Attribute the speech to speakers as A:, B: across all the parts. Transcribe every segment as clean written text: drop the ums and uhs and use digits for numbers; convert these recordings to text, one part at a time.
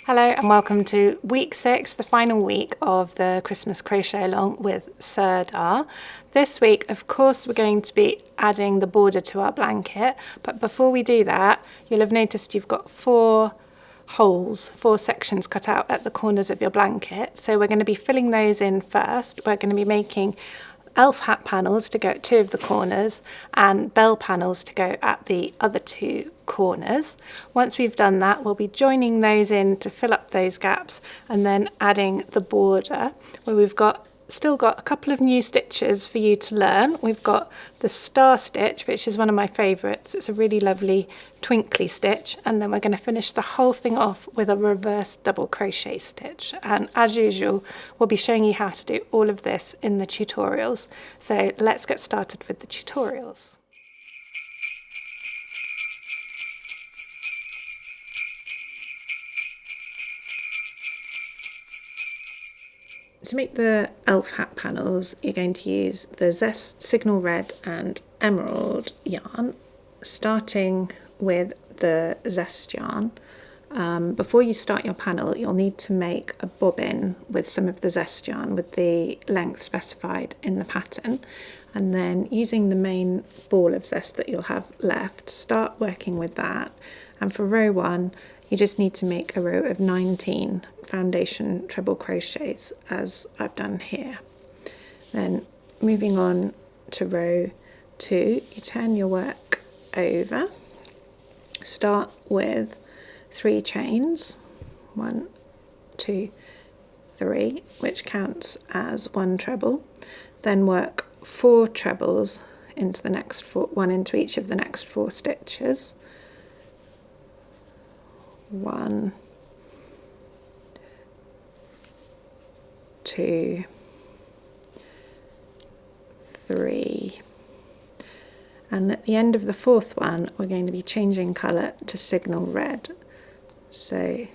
A: Hello and welcome to week 6, the final week of the Christmas Crochet Along with Sirdar. This week, of course, we're going to be adding the border to our blanket, but before we do that, you'll have noticed you've got 4 holes, 4 sections cut out at the corners of your blanket. So we're going to be filling those in first. We're going to be making elf hat panels to go at 2 of the corners and bell panels to go at the other 2 corners. Once we've done that, we'll be joining those in to fill up those gaps and then adding the border, where we've still got a couple of new stitches for you to learn. We've got the star stitch, which is one of my favourites. It's a really lovely twinkly stitch, and then we're going to finish the whole thing off with a reverse double crochet stitch. And as usual, we'll be showing you how to do all of this in the tutorials. So let's get started with the tutorials. To make the elf hat panels, you're going to use the Zest Signal Red and Emerald yarn, starting with the Zest yarn. Before you start your panel, you'll need to make a bobbin with some of the Zest yarn with the length specified in the pattern, and then using the main ball of Zest that you'll have left, start working with that. And for row 1, you just need to make a row of 19 foundation treble crochets, as I've done here. Then moving on to row 2, you turn your work over, start with 3 chains, 1, 2, 3, which counts as 1 treble, then work 4 trebles into the next 4, 1 into each of the next 4 stitches. 1, 2, 3, and at the end of the 4th one we're going to be changing colour to signal red. So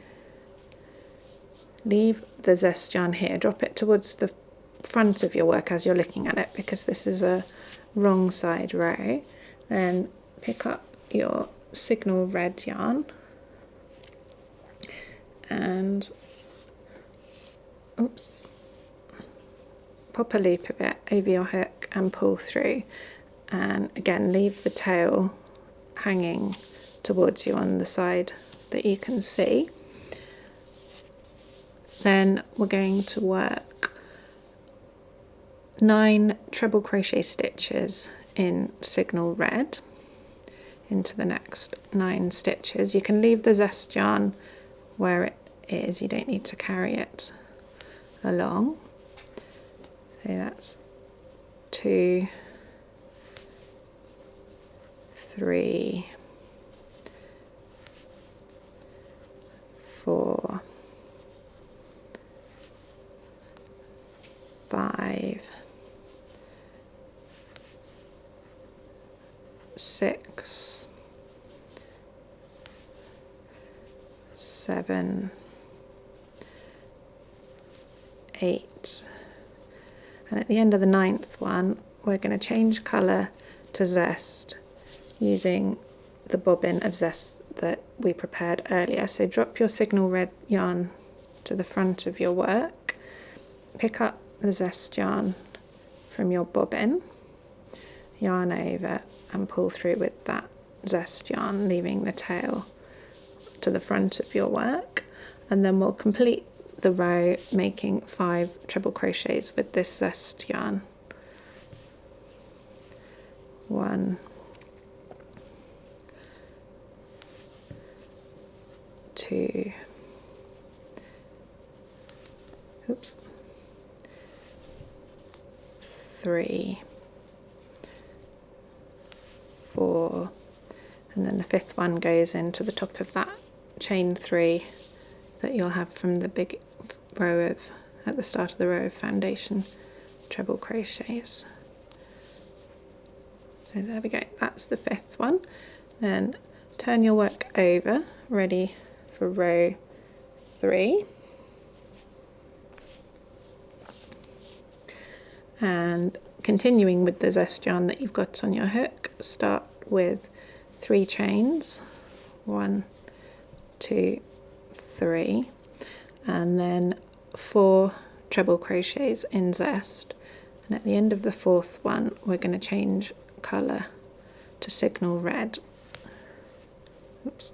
A: leave the Zest yarn here, drop it towards the front of your work as you're looking at it, because this is a wrong side row. Then pick up your signal red yarn and pop a loop of it over your hook and pull through, and again leave the tail hanging towards you on the side that you can see. Then we're going to work 9 treble crochet stitches in signal red into the next 9 stitches. You can leave the Zest yarn where it is, you don't need to carry it along. So that's 2, 3, 4, 5, 6, 7, 8, and at the end of the 9th one we're going to change colour to Zest using the bobbin of Zest that we prepared earlier. So drop your signal red yarn to the front of your work, pick up the Zest yarn from your bobbin, yarn over and pull through with that Zest yarn, leaving the tail to the front of your work, and then we'll complete the row making 5 treble crochets with this Zest yarn. 1, 2, 3, 4, and then the 5th one goes into the top of that chain 3 that you'll have from the big row of, at the start of the row of foundation treble crochets. So there we go, that's the 5th one. Then turn your work over, ready for row 3. And continuing with the Zest yarn that you've got on your hook, start with 3 chains, 1, 2, 3, and then 4 treble crochets in Zest, and at the end of the 4th one we're going to change colour to signal red. Oops.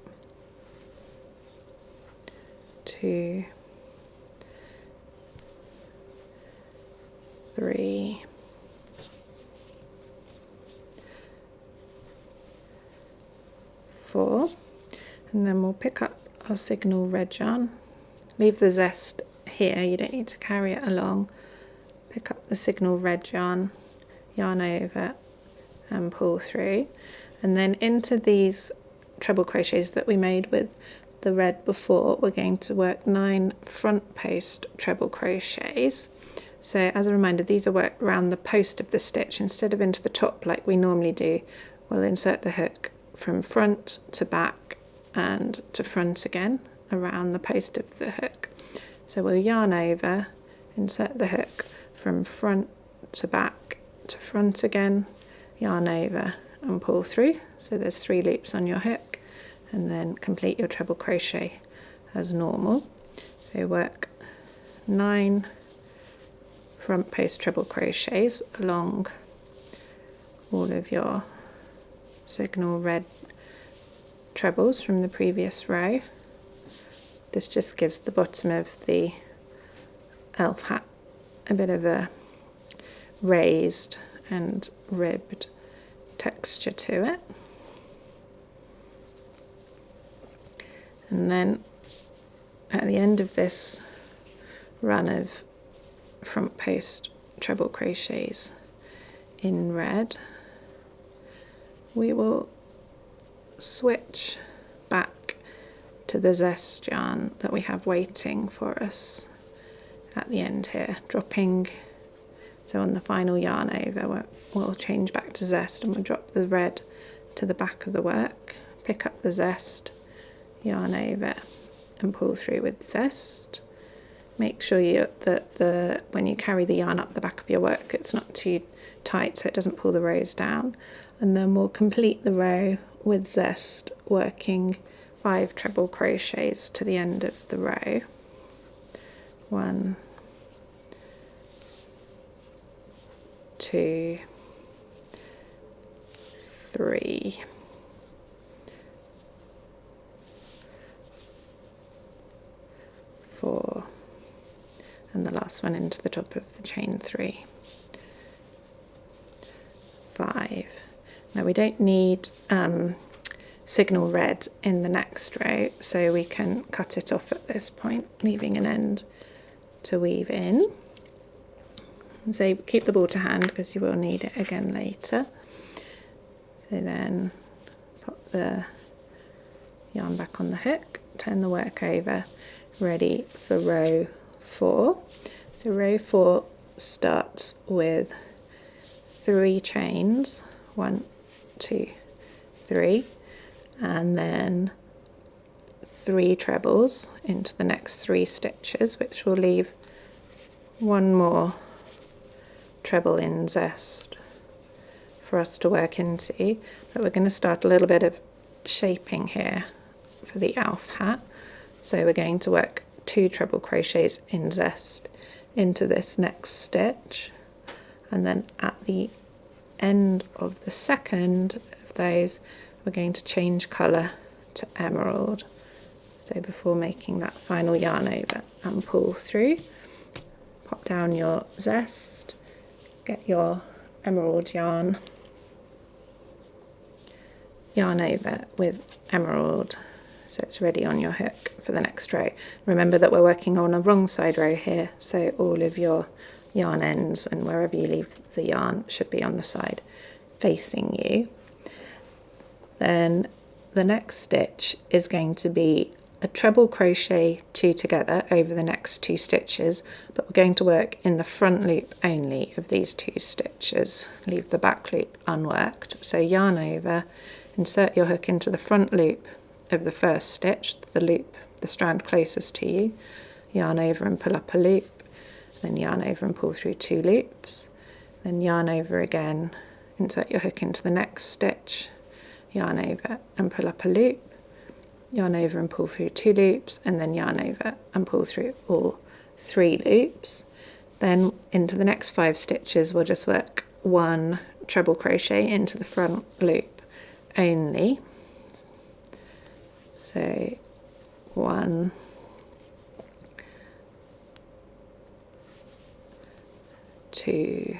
A: 2, 3, 4, and then we'll pick up our signal red yarn, leave the Zest here, you don't need to carry it along, pick up the signal red yarn, yarn over and pull through, and then into these treble crochets that we made with the red before, we're going to work 9 front post treble crochets. So as a reminder, these are worked around the post of the stitch instead of into the top like we normally do. We'll insert the hook from front to back and to front again around the post of the hook. So we'll yarn over, insert the hook from front to back to front again, yarn over and pull through. So there's 3 loops on your hook, and then complete your treble crochet as normal. So work 9 front post treble crochets along all of your signal red trebles from the previous row. This just gives the bottom of the elf hat a bit of a raised and ribbed texture to it. And then at the end of this run of front post treble crochets in red, we will switch back to the Zest yarn that we have waiting for us at the end here, dropping, so on the final yarn over we'll change back to Zest and we'll drop the red to the back of the work, pick up the Zest, yarn over and pull through with Zest. Make sure that when you carry the yarn up the back of your work, it's not too tight so it doesn't pull the rows down. And then we'll complete the row with Zest, working 5 treble crochets to the end of the row. 1, 2, 3, 4, and the last one into the top of the chain 3, 5. Now we don't need signal red in the next row, so we can cut it off at this point, leaving an end to weave in. So keep the ball to hand because you will need it again later. So then pop the yarn back on the hook, turn the work over, ready for row 4. So row 4 starts with 3 chains, 1, 2, 3, and then 3 trebles into the next 3 stitches, which will leave 1 more treble in Zest for us to work into. But we're going to start a little bit of shaping here for the elf hat. So we're going to work 2 treble crochets in Zest into this next stitch, and then at the end of the second of those we're going to change colour to emerald. So before making that final yarn over and pull through, pop down your Zest, get your emerald yarn, yarn over with emerald so it's ready on your hook for the next row. Remember that we're working on a wrong side row here, so all of your yarn ends and wherever you leave the yarn should be on the side facing you. Then the next stitch is going to be a treble crochet 2 together over the next 2 stitches, but we're going to work in the front loop only of these 2 stitches. Leave the back loop unworked. So yarn over, insert your hook into the front loop of the first stitch, the strand closest to you, yarn over and pull up a loop, then yarn over and pull through 2 loops, then yarn over again, insert your hook into the next stitch, yarn over and pull up a loop, yarn over and pull through 2 loops, and then yarn over and pull through all 3 loops. Then into the next 5 stitches we'll just work 1 treble crochet into the front loop only. So 1, 2,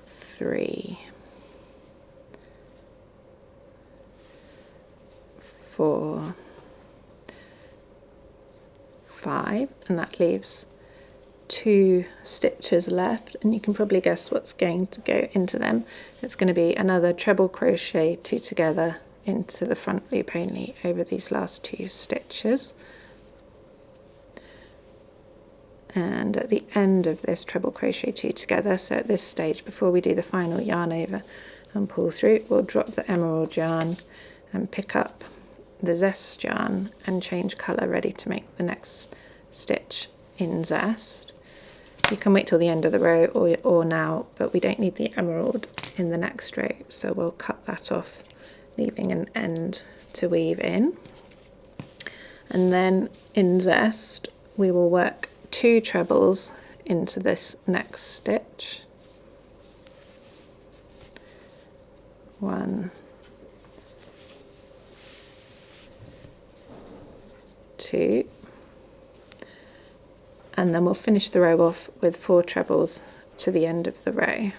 A: 3, 4, 5, and that leaves 2 stitches left, and you can probably guess what's going to go into them. It's going to be another treble crochet 2 together into the front loop only over these last 2 stitches. And at the end of this treble crochet 2 together, so at this stage before we do the final yarn over and pull through, we'll drop the emerald yarn and pick up the zest yarn and change colour, ready to make the next stitch in zest. You can wait till the end of the row or now, but we don't need the emerald in the next row, so we'll cut that off, leaving an end to weave in. And then in zest we will work 2 trebles into this next stitch. 1, 2, and then we'll finish the row off with 4 trebles to the end of the row.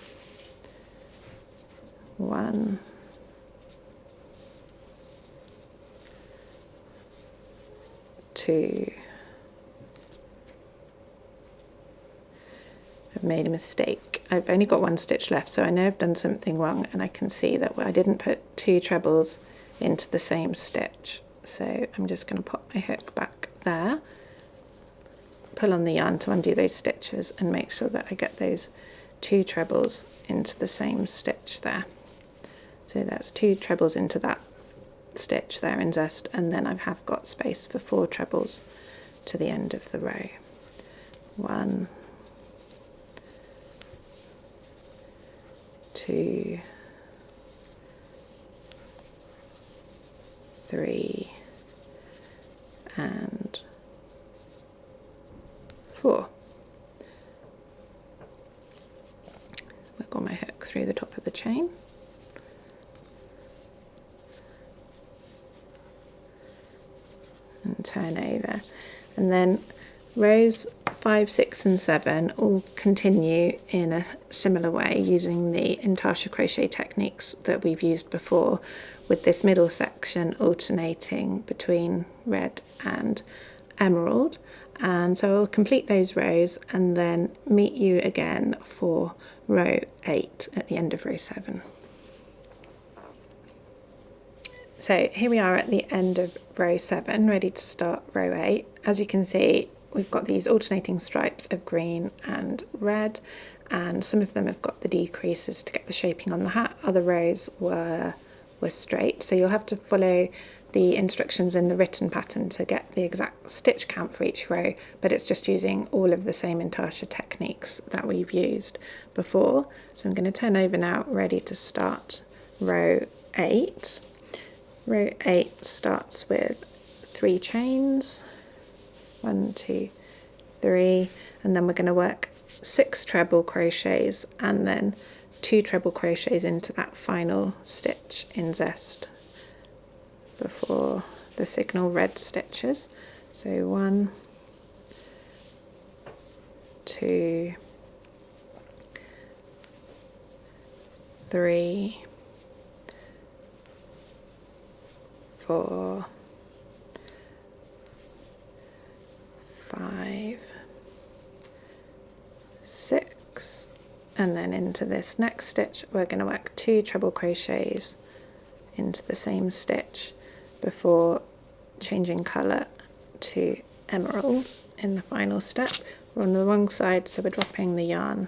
A: 1, 2, I've made a mistake. I've only got 1 stitch left, so I know I've done something wrong, and I can see that I didn't put 2 trebles into the same stitch. So I'm just going to pop my hook back there, pull on the yarn to undo those stitches, and make sure that I get those 2 trebles into the same stitch there. So that's 2 trebles into that stitch there in zest, and then I have got space for 4 trebles to the end of the row. 1, 2, 3, and 4. Wiggle my hook through the top of the chain. And turn over. And then rows 5, 6 and 7 all continue in a similar way using the intarsia crochet techniques that we've used before, with this middle section alternating between red and emerald. And so I'll complete those rows and then meet you again for row 8 at the end of row 7. So here we are at the end of row 7, ready to start row 8. As you can see, we've got these alternating stripes of green and red, and some of them have got the decreases to get the shaping on the hat. Other rows were straight, so you'll have to follow the instructions in the written pattern to get the exact stitch count for each row, but it's just using all of the same intarsia techniques that we've used before. So I'm going to turn over now, ready to start row 8. Row 8 starts with 3 chains, 1, 2, 3, and then we're going to work 6 treble crochets and then 2 treble crochets into that final stitch in zest before the signal red stitches. So 1, 2, 3, 4, 5, 6, and then into this next stitch we're going to work 2 treble crochets into the same stitch before changing colour to emerald in the final step. We're on the wrong side, so we're dropping the yarn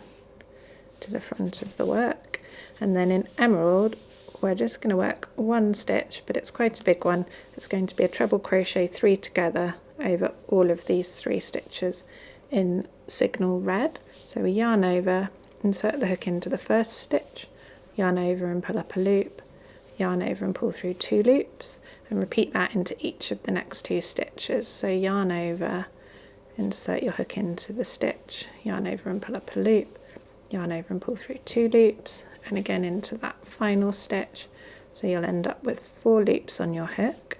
A: to the front of the work, and then in emerald we're just going to work 1 stitch, but it's quite a big one. It's going to be a treble crochet 3 together over all of these 3 stitches in signal red. So we yarn over, insert the hook into the first stitch, yarn over and pull up a loop, yarn over and pull through 2 loops, and repeat that into each of the next 2 stitches. So yarn over, insert your hook into the stitch, yarn over and pull up a loop, yarn over and pull through 2 loops, and again into that final stitch. So you'll end up with 4 loops on your hook.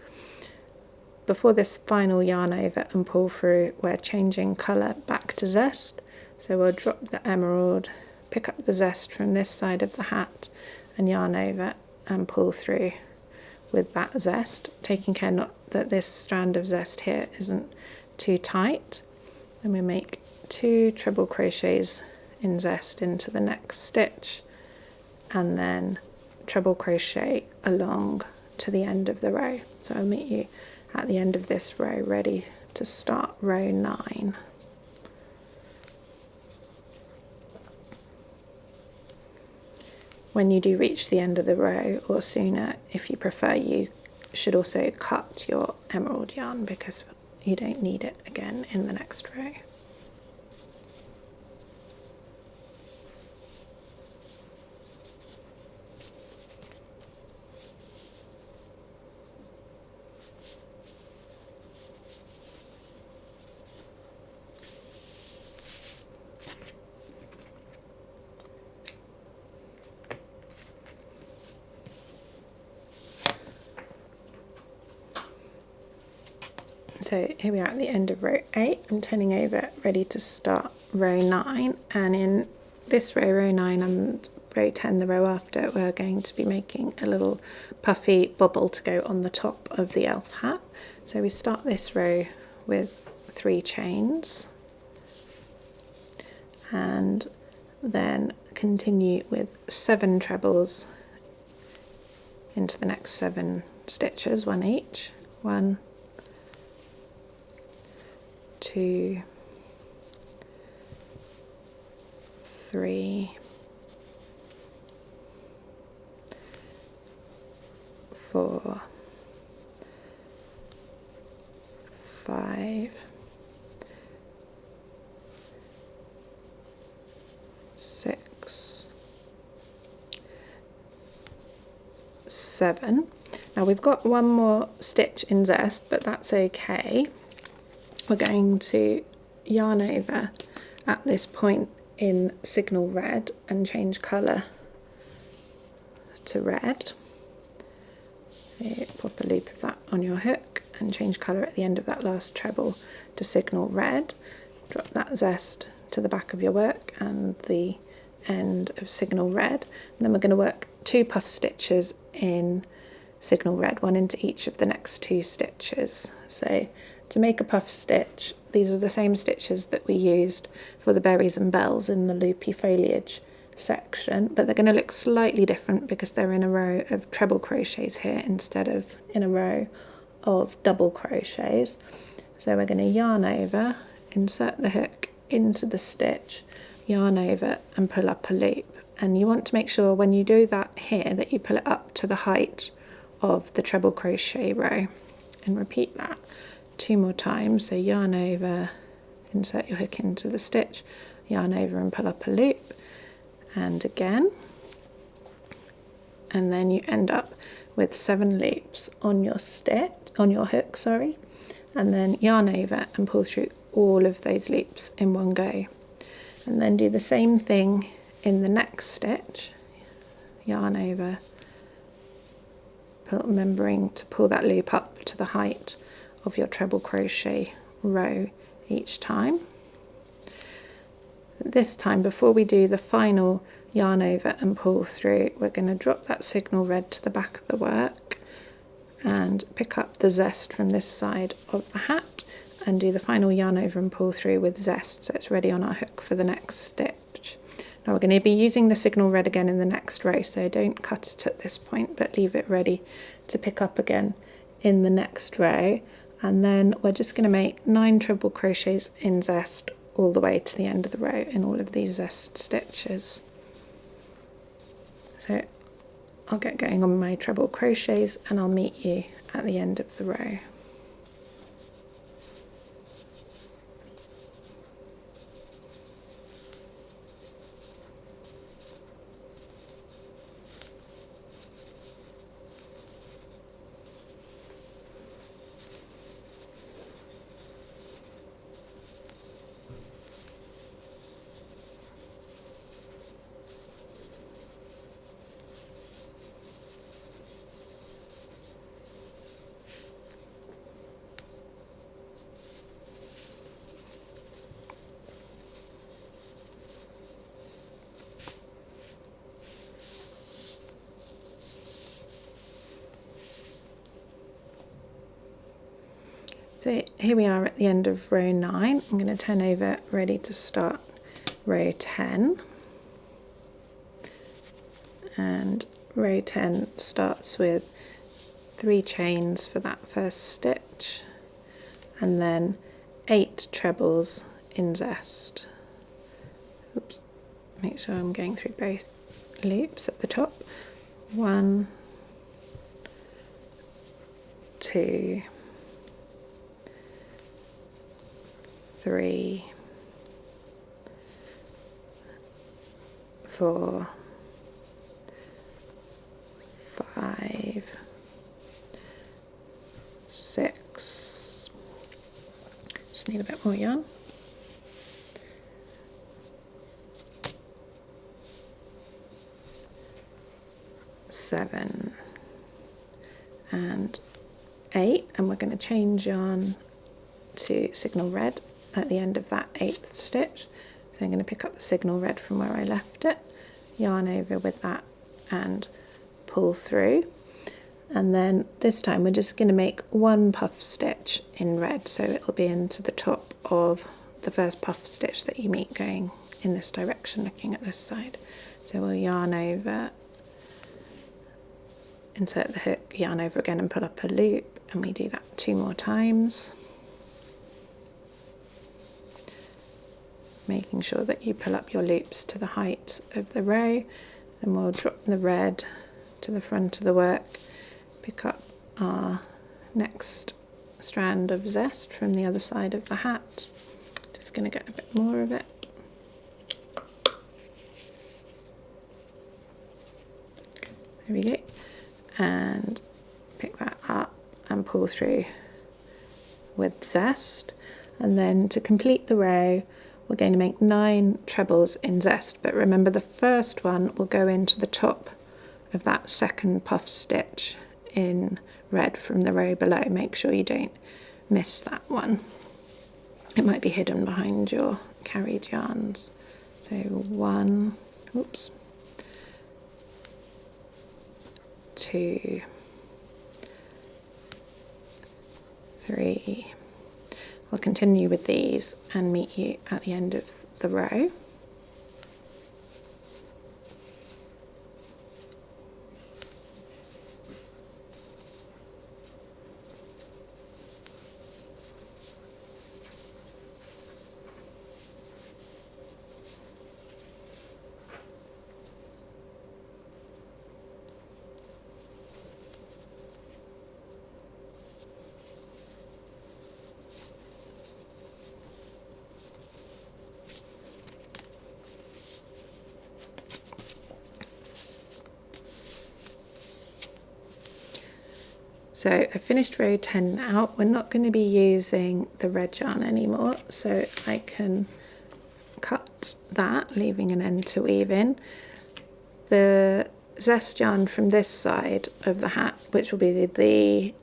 A: Before this final yarn over and pull through, we're changing colour back to zest. So we'll drop the emerald, pick up the zest from this side of the hat, and yarn over and pull through with that zest, taking care not that this strand of zest here isn't too tight. Then we make 2 treble crochets in zest into the next stitch, and then treble crochet along to the end of the row. So I'll meet you at the end of this row, ready to start row 9. When you do reach the end of the row, or sooner if you prefer, you should also cut your emerald yarn because you don't need it again in the next row. So here we are at the end of row 8. I'm turning over, ready to start row 9, and in this row, row 9, and row 10, the row after, we're going to be making a little puffy bobble to go on the top of the elf hat. So we start this row with 3 chains, and then continue with 7 trebles into the next 7 stitches, 1 each. 1, 2, 3, 4, 5, 6, 7. Now we've got 1 more stitch in zest, but that's okay. We're going to yarn over at this point in signal red and change colour to red. So pop a loop of that on your hook and change colour at the end of that last treble to signal red. Drop that zest to the back of your work and the end of signal red. And then we're going to work 2 puff stitches in signal red, 1 into each of the next 2 stitches. So to make a puff stitch, these are the same stitches that we used for the berries and bells in the loopy foliage section, but they're going to look slightly different because they're in a row of treble crochets here instead of in a row of double crochets. So we're going to yarn over, insert the hook into the stitch, yarn over and pull up a loop. And you want to make sure when you do that here that you pull it up to the height of the treble crochet row, and repeat that 2 more times. So yarn over, insert your hook into the stitch, yarn over and pull up a loop, and again, and then you end up with 7 loops on your hook, and then yarn over and pull through all of those loops in one go, and then do the same thing in the next stitch. Yarn over, remembering to pull that loop up to the height of your treble crochet row each time. This time, before we do the final yarn over and pull through, we're going to drop that signal red to the back of the work and pick up the zest from this side of the hat and do the final yarn over and pull through with zest, so it's ready on our hook for the next stitch. Now we're going to be using the signal red again in the next row, so don't cut it at this point but leave it ready to pick up again in the next row. And then we're just going to make 9 treble crochets in zest all the way to the end of the row in all of these zest stitches. So I'll get going on my treble crochets and I'll meet you at the end of the row. So here we are at the end of row 9. I'm going to turn over, ready to start row 10. And row 10 starts with 3 chains for that first stitch, and then 8 trebles in zest. Oops, make sure I'm going through both loops at the top. 1, 2, 3, 4, 5, 6. Just need a bit more yarn. 7 and 8, and we're going to change yarn to signal red at the end of that 8th stitch. So I'm going to pick up the signal red from where I left it, yarn over with that and pull through, and then this time we're just going to make 1 puff stitch in red, so it'll be into the top of the first puff stitch that you meet going in this direction, looking at this side. So we'll yarn over, insert the hook, yarn over again and pull up a loop, and we do that 2 more times, making sure that you pull up your loops to the height of the row. Then we'll drop the red to the front of the work, pick up our next strand of zest from the other side of the hat. Just going to get a bit more of it. There we go. And pick that up and pull through with zest. And then to complete the row, we're going to make 9 trebles in zest, but remember the first one will go into the top of that second puff stitch in red from the row below. Make sure you don't miss that one. It might be hidden behind your carried yarns. So 1, oops, 2, 3. We'll continue with these and meet you at the end of the row. So I finished row 10 now. We're not going to be using the red yarn anymore, so I can cut that, leaving an end to weave in. The zest yarn from this side of the hat, which will be the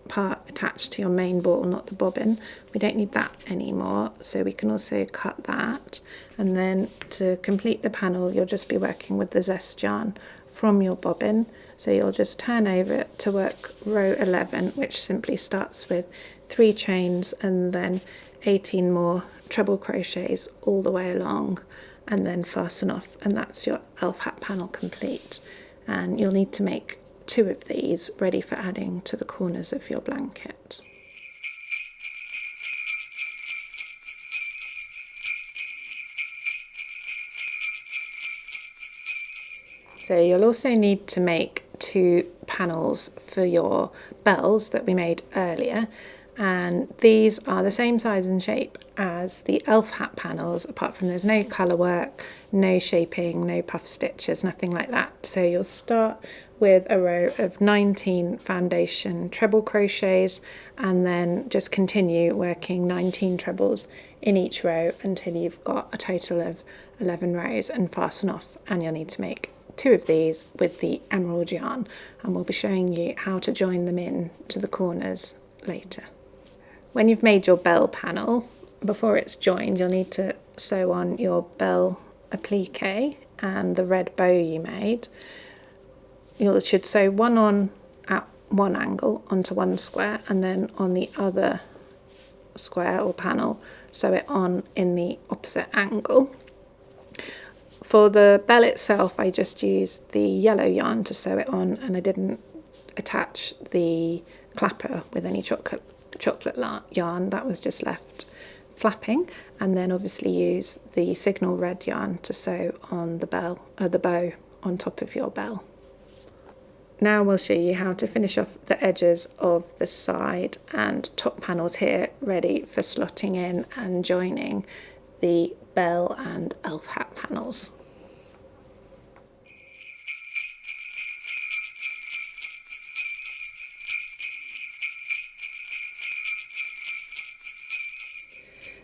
A: part attached to your main ball, not the bobbin, we don't need that anymore, so we can also cut that. And then to complete the panel, you'll just be working with the zest yarn from your bobbin. So you'll just turn over to work row 11, which simply starts with 3 chains and then 18 more treble crochets all the way along, and then fasten off, and that's your elf hat panel complete. And you'll need to make 2 of these ready for adding to the corners of your blanket. So you'll also need to make 2 panels for your bells that we made earlier, and these are the same size and shape as the elf hat panels, apart from there's no colour work, no shaping, no puff stitches, nothing like that. So you'll start with a row of 19 foundation treble crochets, and then just continue working 19 trebles in each row until you've got a total of 11 rows, and fasten off. And you'll need to make 2 of these with the emerald yarn, and we'll be showing you how to join them in to the corners later. When you've made your bell panel, before it's joined, you'll need to sew on your bell applique and the red bow you made. You should sew one on at one angle onto one square, and then on the other square or panel, sew it on in the opposite angle. For the bell itself, I just used the yellow yarn to sew it on, and I didn't attach the clapper with any chocolate yarn. That was just left flapping, and then obviously use the signal red yarn to sew on the bow on top of your bell. Now we'll show you how to finish off the edges of the side and top panels here, ready for slotting in and joining the bell and elf hat panels.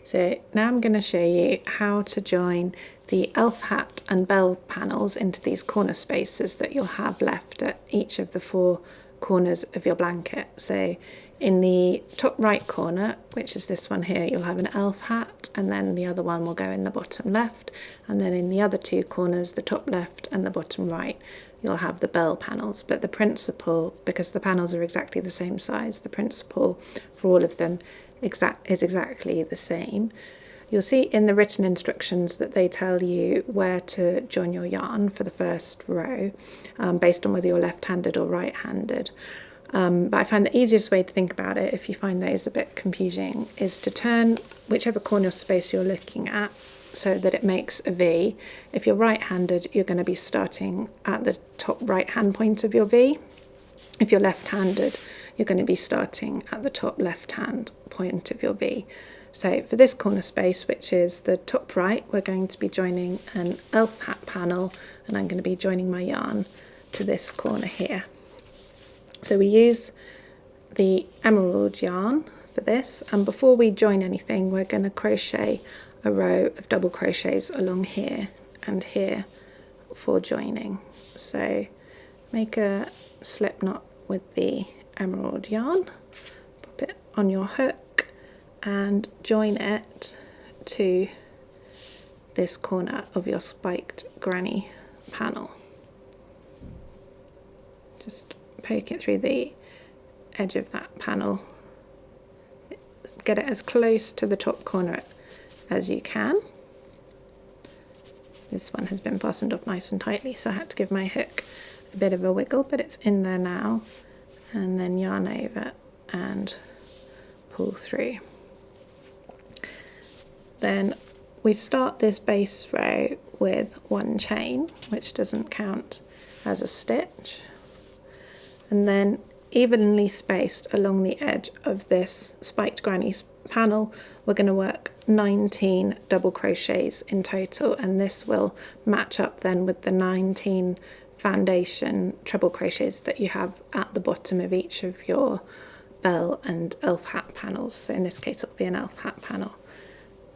A: So now I'm going to show you how to join the elf hat and bell panels into these corner spaces that you'll have left at each of the 4 corners of your blanket. So in the top right corner, which is this one here, you'll have an elf hat, and then the other one will go in the bottom left, and then in the other 2 corners, the top left and the bottom right, you'll have the bell panels. But the principle, because the panels are exactly the same size, the principle for all of them is exactly the same. You'll see in the written instructions that they tell you where to join your yarn for the first row, based on whether you're left-handed or right-handed. But I find the easiest way to think about it, if you find those a bit confusing, is to turn whichever corner space you're looking at so that it makes a V. If you're right-handed, you're going to be starting at the top right-hand point of your V. If you're left-handed, you're going to be starting at the top left-hand point of your V. So for this corner space, which is the top right, we're going to be joining an elf hat panel, and I'm going to be joining my yarn to this corner here. So we use the emerald yarn for this, and before we join anything, we're going to crochet a row of double crochets along here and here for joining. So make a slip knot with the emerald yarn, pop it on your hook and join it to this corner of your spiked granny panel. Just poke it through the edge of that panel, get it as close to the top corner as you can. This one has been fastened off nice and tightly, so I had to give my hook a bit of a wiggle, but it's in there now, and then yarn over and pull through. Then we start this base row with 1 chain, which doesn't count as a stitch, and then evenly spaced along the edge of this spiked granny panel, we're going to work 19 double crochets in total, and this will match up then with the 19 foundation treble crochets that you have at the bottom of each of your bell and elf hat panels. So in this case it'll be an elf hat panel.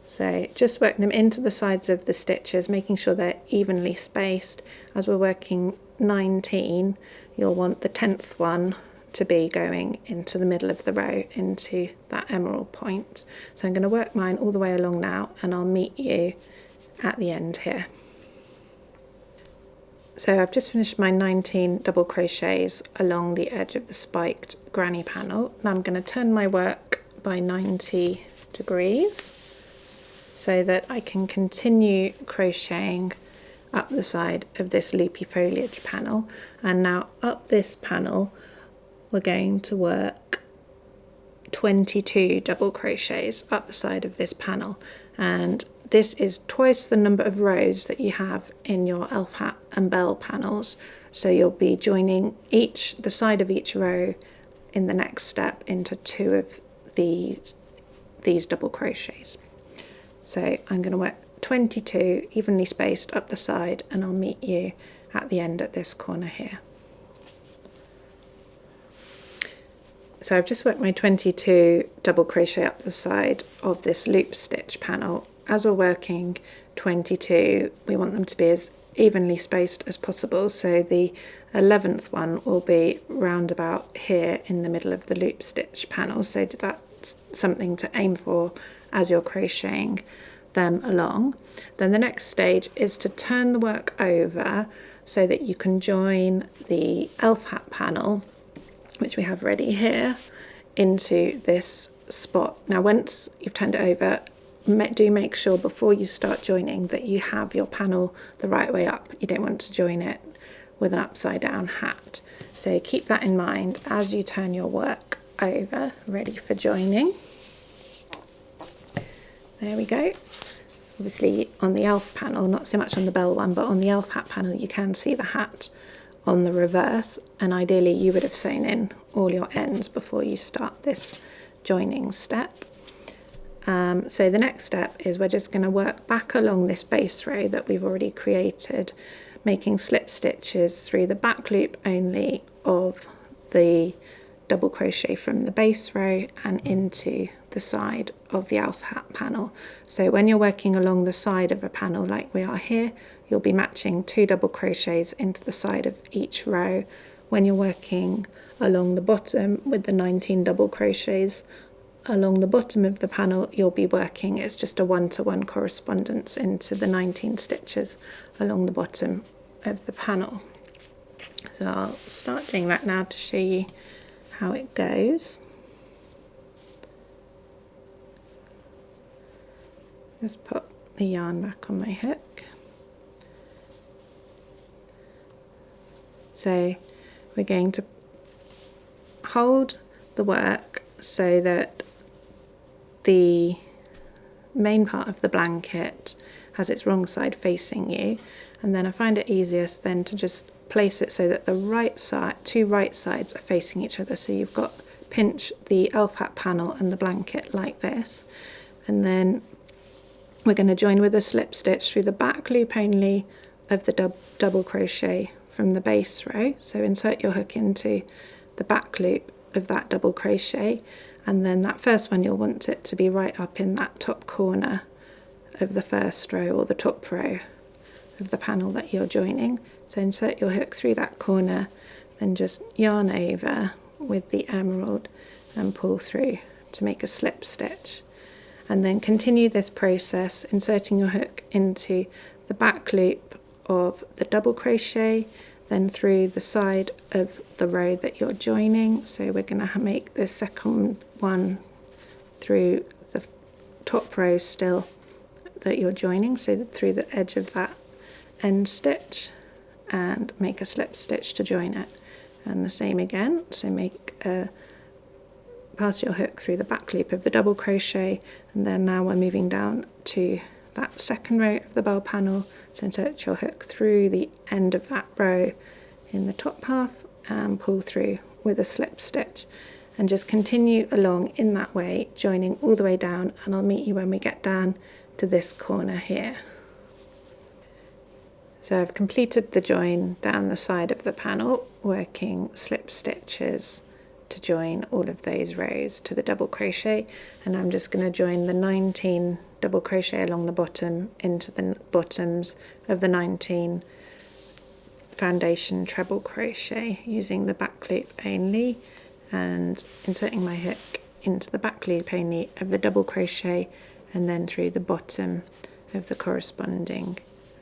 A: So just work them into the sides of the stitches, making sure they're evenly spaced. As we're working 19, you'll want the 10th one to be going into the middle of the row, into that emerald point. So I'm going to work mine all the way along now, and I'll meet you at the end here. So I've just finished my 19 double crochets along the edge of the spiked granny panel. Now I'm going to turn my work by 90 degrees so that I can continue crocheting up the side of this loopy foliage panel. And now up this panel we're going to work 22 double crochets up the side of this panel, and this is twice the number of rows that you have in your elf hat and bell panels. So you'll be joining the side of each row in the next step into 2 of these double crochets. So I'm going to work 22 evenly spaced up the side, and I'll meet you at the end at this corner here. So I've just worked my 22 double crochet up the side of this loop stitch panel. As we're working 22, we want them to be as evenly spaced as possible, so the 11th one will be round about here in the middle of the loop stitch panel. So that's something to aim for as you're crocheting them along. Then the next stage is to turn the work over so that you can join the elf hat panel, which we have ready here, into this spot. Now once you've turned it over, do make sure before you start joining that you have your panel the right way up. You don't want to join it with an upside down hat. So keep that in mind as you turn your work over, ready for joining. There we go. Obviously on the elf panel, not so much on the bell one, but on the elf hat panel you can see the hat on the reverse, and ideally you would have sewn in all your ends before you start this joining step. So the next step is we're just going to work back along this base row that we've already created, making slip stitches through the back loop only of the double crochet from the base row and into the side of the elf hat panel. So when you're working along the side of a panel like we are here, you'll be matching 2 double crochets into the side of each row. When you're working along the bottom with the 19 double crochets along the bottom of the panel, you'll be working, it's just a 1-to-1 correspondence into the 19 stitches along the bottom of the panel. So I'll start doing that now to show you how it goes. Just put the yarn back on my hook. So we're going to hold the work so that the main part of the blanket has its wrong side facing you, and then I find it easiest then to just place it so that the right side, 2 right sides are facing each other. So you've got pinch the elf hat panel and the blanket like this, and then we're going to join with a slip stitch through the back loop only of the double crochet from the base row. So insert your hook into the back loop of that double crochet, and then that first one you'll want it to be right up in that top corner of the first row or the top row of the panel that you're joining. So insert your hook through that corner, then just yarn over with the emerald and pull through to make a slip stitch, and then continue this process inserting your hook into the back loop of the double crochet, then through the side of the row that you're joining. So we're going to make the second one through the top row still that you're joining, so through the edge of that end stitch, and make a slip stitch to join it, and the same again. So pass your hook through the back loop of the double crochet, and then now we're moving down to that second row of the bell panel. So insert your hook through the end of that row in the top half and pull through with a slip stitch, and just continue along in that way, joining all the way down, and I'll meet you when we get down to this corner here. So I've completed the join down the side of the panel, working slip stitches to join all of those rows to the double crochet, and I'm just going to join the 19 double crochet along the bottom into the bottoms of the 19 foundation treble crochet using the back loop only, and inserting my hook into the back loop only of the double crochet, and then through the bottom of the corresponding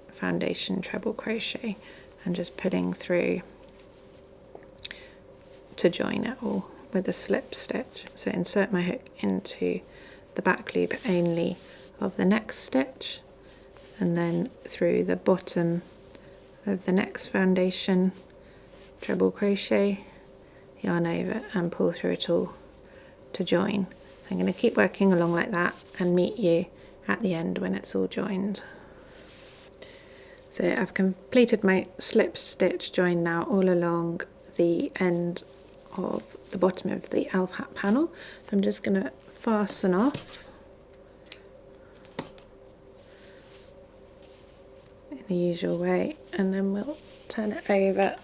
A: foundation treble crochet, and just pulling through to join it all with a slip stitch. So insert my hook into the back loop only of the next stitch, and then through the bottom of the next foundation treble crochet, yarn over and pull through it all to join. So I'm going to keep working along like that and meet you at the end when it's all joined. So I've completed my slip stitch join now all along the end of the bottom of the elf hat panel. I'm just going to fasten off in the usual way, and then we'll turn it over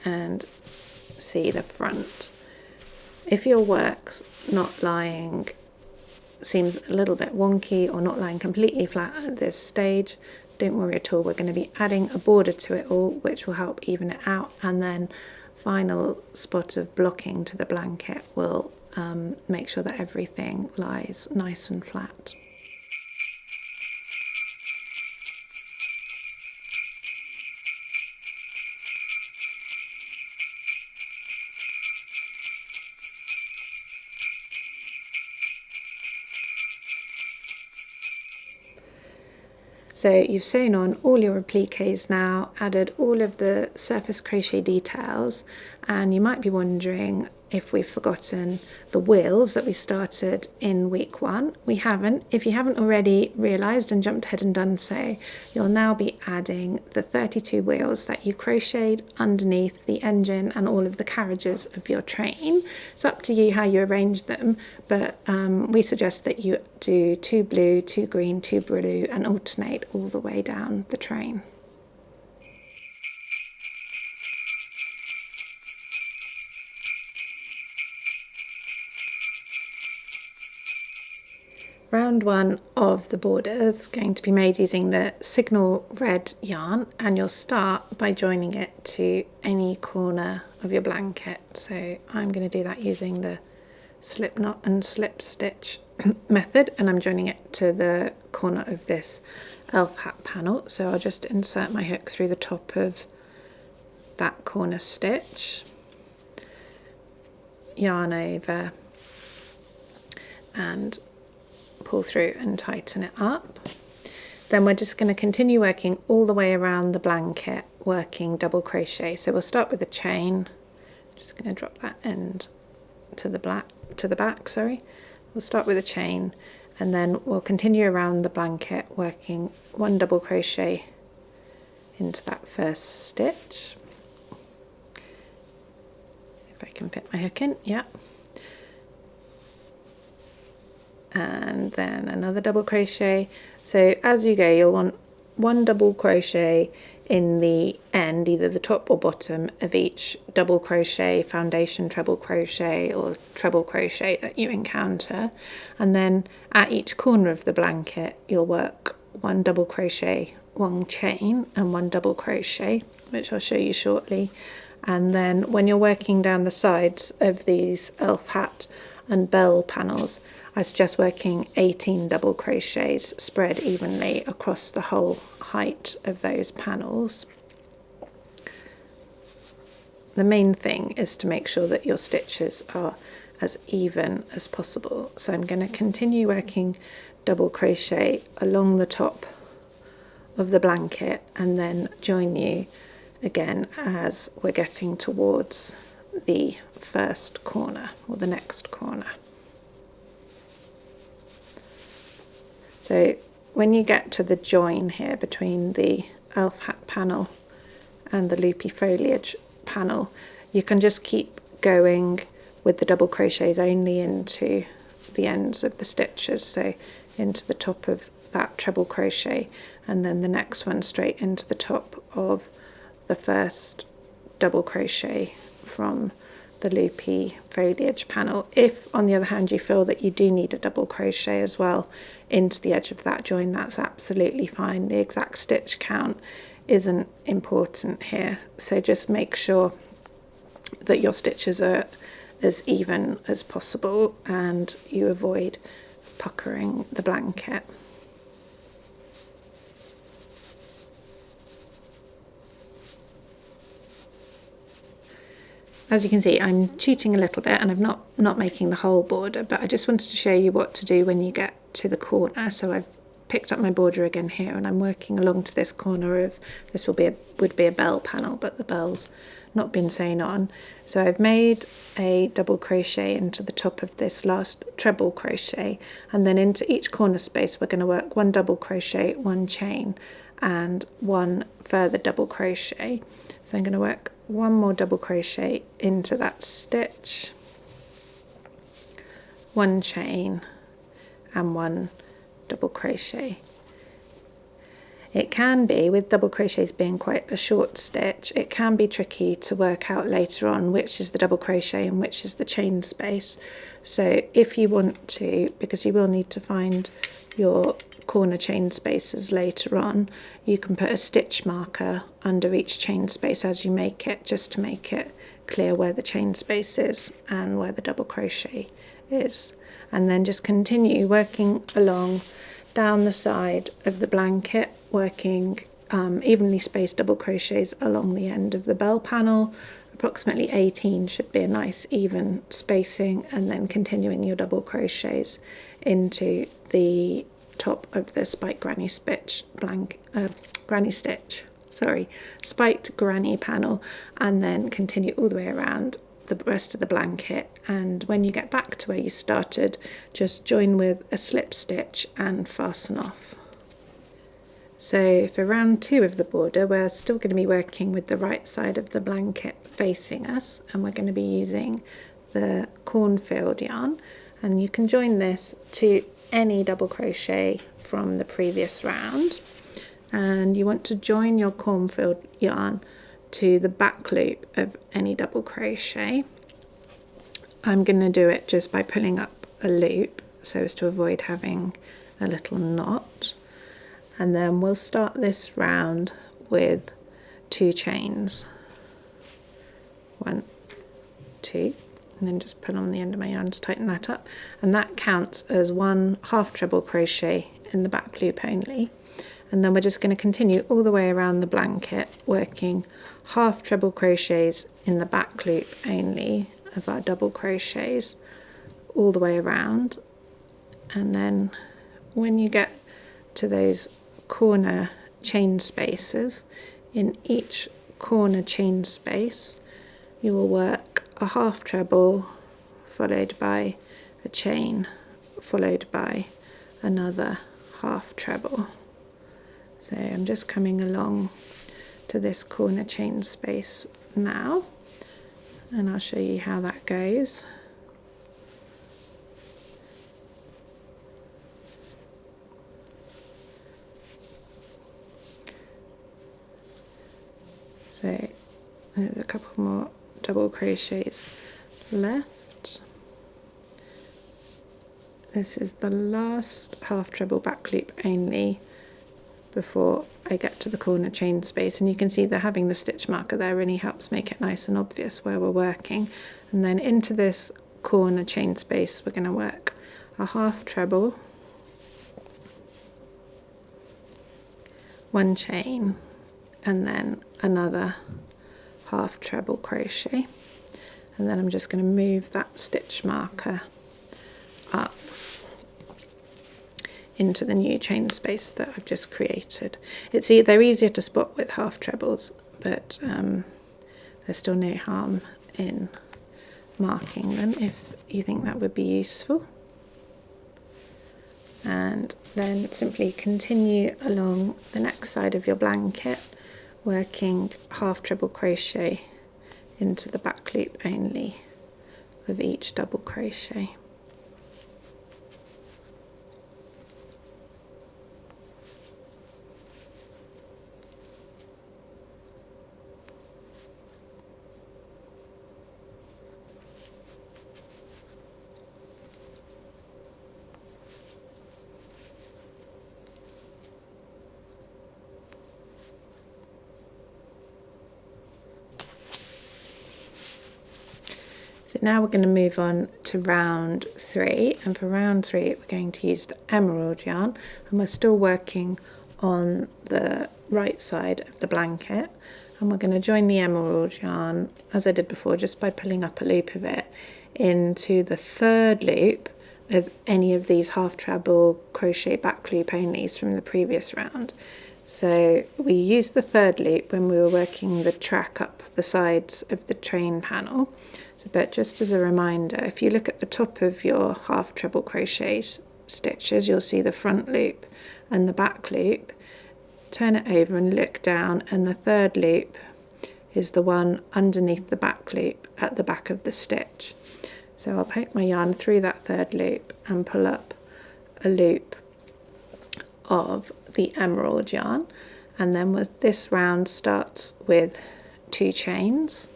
A: and see the front. If your work's not lying, seems a little bit wonky or not lying completely flat at this stage, don't worry at all. We're going to be adding a border to it all, which will help even it out, and then final spot of blocking to the blanket will make sure that everything lies nice and flat. So you've sewn on all your appliques now, added all of the surface crochet details, and you might be wondering if we've forgotten the wheels that we started in week 1. We haven't. If you haven't already realised and jumped ahead and done so, you'll now be adding the 32 wheels that you crocheted underneath the engine and all of the carriages of your train. It's up to you how you arrange them, but we suggest that you do 2 blue, 2 green, 2 blue and alternate all the way down the train. Round 1 of the border is going to be made using the Signal Red yarn, and you'll start by joining it to any corner of your blanket. So I'm going to do that using the slip knot and slip stitch method, and I'm joining it to the corner of this elf hat panel. So I'll just insert my hook through the top of that corner stitch, yarn over and pull through and tighten it up. Then we're just going to continue working all the way around the blanket, working double crochet. So we'll start with a chain. Just going to drop that end to the back. We'll start with a chain, and then we'll continue around the blanket working 1 double crochet into that first stitch. If I can fit my hook in, yeah. And then another double crochet. So as you go, you'll want 1 double crochet in the end, either the top or bottom of each double crochet, foundation treble crochet or treble crochet that you encounter. And then at each corner of the blanket, you'll work 1 double crochet, 1 chain and 1 double crochet, which I'll show you shortly. And then when you're working down the sides of these elf hat and bell panels, I suggest working 18 double crochets spread evenly across the whole height of those panels. The main thing is to make sure that your stitches are as even as possible. So I'm going to continue working double crochet along the top of the blanket and then join you again as we're getting towards the first corner or the next corner. So when you get to the join here between the elf hat panel and the loopy foliage panel, you can just keep going with the double crochets only into the ends of the stitches, so into the top of that treble crochet, and then the next one straight into the top of the first double crochet from the loopy foliage panel. If on the other hand you feel that you do need a double crochet as well into the edge of that join, that's absolutely fine. The exact stitch count isn't important here, so just make sure that your stitches are as even as possible and you avoid puckering the blanket. As you can see, I'm cheating a little bit and I'm not making the whole border, but I just wanted to show you what to do when you get to the corner. So I've picked up my border again here and I'm working along to this corner of, this would be a bell panel, but the bell's not been sewn on. So I've made a double crochet into the top of this last treble crochet, and then into each corner space we're going to work 1 double crochet, 1 chain and 1 further double crochet. So I'm going to work 1 more double crochet into that stitch, 1 chain and 1 double crochet. It can be, with double crochets being quite a short stitch, it can be tricky to work out later on which is the double crochet and which is the chain space. So if you want to, because you will need to find your corner chain spaces later on, you can put a stitch marker under each chain space as you make it, just to make it clear where the chain space is and where the double crochet is. And then just continue working along down the side of the blanket, working evenly spaced double crochets along the end of the bell panel. Approximately 18 should be a nice even spacing, and then continuing your double crochets into the top of the spiked granny spiked granny panel, and then continue all the way around the rest of the blanket. And when you get back to where you started, just join with a slip stitch and fasten off. So for round 2 of the border, we're still going to be working with the right side of the blanket facing us, and we're going to be using the cornfield yarn, and you can join this to any double crochet from the previous round, and you want to join your cornfield yarn to the back loop of any double crochet. I'm going to do it just by pulling up a loop so as to avoid having a little knot, and then we'll start this round with 2 chains, 1, 2, and then just pull on the end of my yarn to tighten that up, and that counts as 1 half treble crochet in the back loop only. And then we're just going to continue all the way around the blanket, working half treble crochets in the back loop only of our double crochets all the way around. And then when you get to those corner chain spaces, in each corner chain space you will work a half treble followed by a chain followed by another half treble. So I'm just coming along to this corner chain space now, and I'll show you how that goes. So there's a couple more double crochets left. This is the last half treble back loop only before I get to the corner chain space, and you can see that having the stitch marker there really helps make it nice and obvious where we're working. And then into this corner chain space we're going to work a half treble, 1 chain, and then another half treble crochet, and then I'm just going to move that stitch marker up into the new chain space that I've just created. They're easier to spot with half trebles, but there's still no harm in marking them if you think that would be useful. And then simply continue along the next side of your blanket, working half treble crochet into the back loop only of each double crochet. So now we're going to move on to round 3, and for round 3 we're going to use the emerald yarn, and we're still working on the right side of the blanket, and we're going to join the emerald yarn as I did before just by pulling up a loop of it into the 3rd loop of any of these half treble crochet back loop onlys from the previous round. So we used the 3rd loop when we were working the track up the sides of the train panel. But just as a reminder, if you look at the top of your half treble crochet stitches, you'll see the front loop and the back loop. Turn it over and look down, and the 3rd loop is the one underneath the back loop at the back of the stitch. So I'll poke my yarn through that 3rd loop and pull up a loop of the emerald yarn, and then this round starts with 2 chains,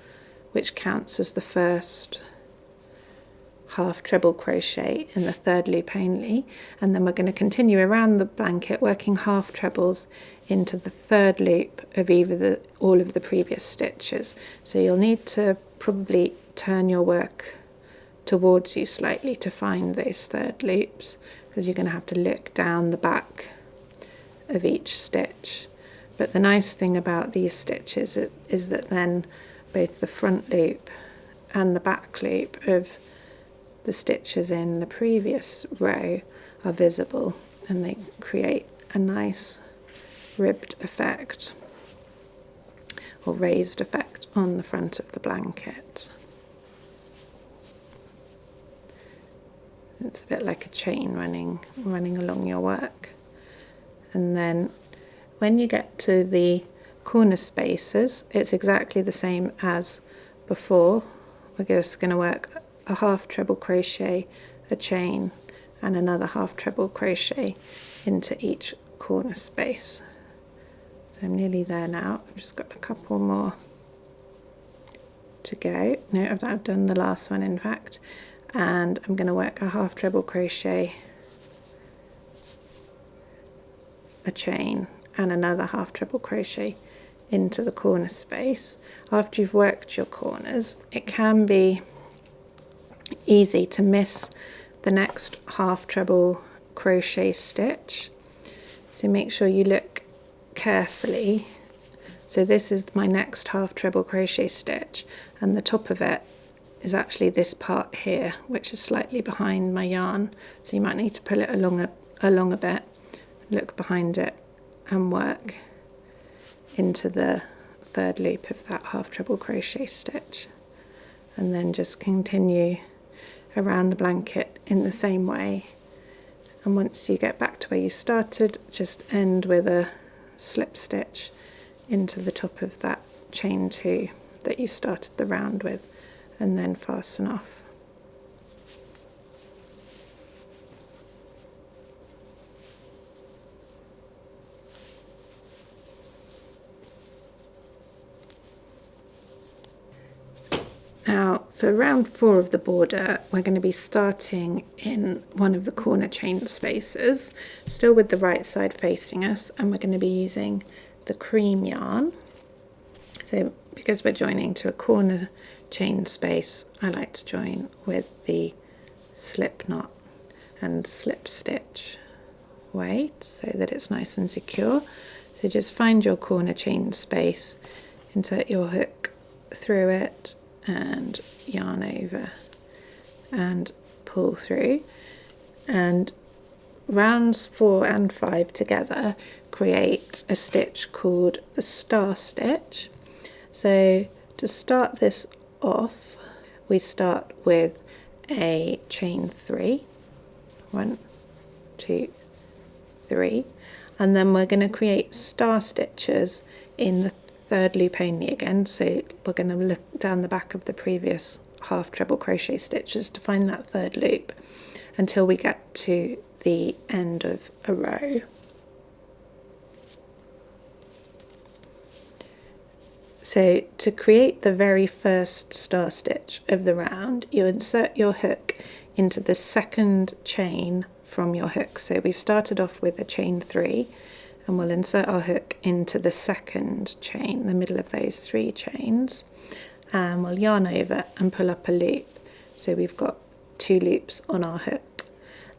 A: which counts as the first half treble crochet in the 3rd loop only, and then we're going to continue around the blanket working half trebles into the 3rd loop of all of the previous stitches. So you'll need to probably turn your work towards you slightly to find those 3rd loops, because you're going to have to look down the back of each stitch. But the nice thing about these stitches is that then both the front loop and the back loop of the stitches in the previous row are visible, and they create a nice ribbed effect or raised effect on the front of the blanket. It's a bit like a chain running along your work. And then when you get to the corner spaces, it's exactly the same as before. We're just going to work a half treble crochet, a chain, and another half treble crochet into each corner space. So I'm nearly there now. I've just got a couple more to go. No, I've done the last one in fact. And I'm going to work a half treble crochet, a chain, and another half treble crochet into the corner space. After you've worked your corners, it can be easy to miss the next half treble crochet stitch, so make sure you look carefully. So this is my next half treble crochet stitch, and the top of it is actually this part here, which is slightly behind my yarn, so you might need to pull it along a bit, look behind it and work into the third loop of that half treble crochet stitch, and then just continue around the blanket in the same way. And once you get back to where you started, just end with a slip stitch into the top of that chain 2 that you started the round with, and then fasten off. Now for round 4 of the border, we're going to be starting in one of the corner chain spaces, still with the right side facing us, and we're going to be using the cream yarn. So because we're joining to a corner chain space, I like to join with the slip knot and slip stitch weight so that it's nice and secure. So just find your corner chain space, insert your hook through it and yarn over and pull through, and rounds 4 and 5 together create a stitch called the star stitch. So to start this off, we start with a chain 3, 1, 2, 3, and then we're going to create star stitches in the third loop only again. So we're going to look down the back of the previous half treble crochet stitches to find that third loop until we get to the end of a row. So to create the very first star stitch of the round, you insert your hook into the second chain from your hook. So we've started off with a chain 3, and we'll insert our hook into the second chain, the middle of those 3 chains, and we'll yarn over and pull up a loop. So we've got 2 loops on our hook.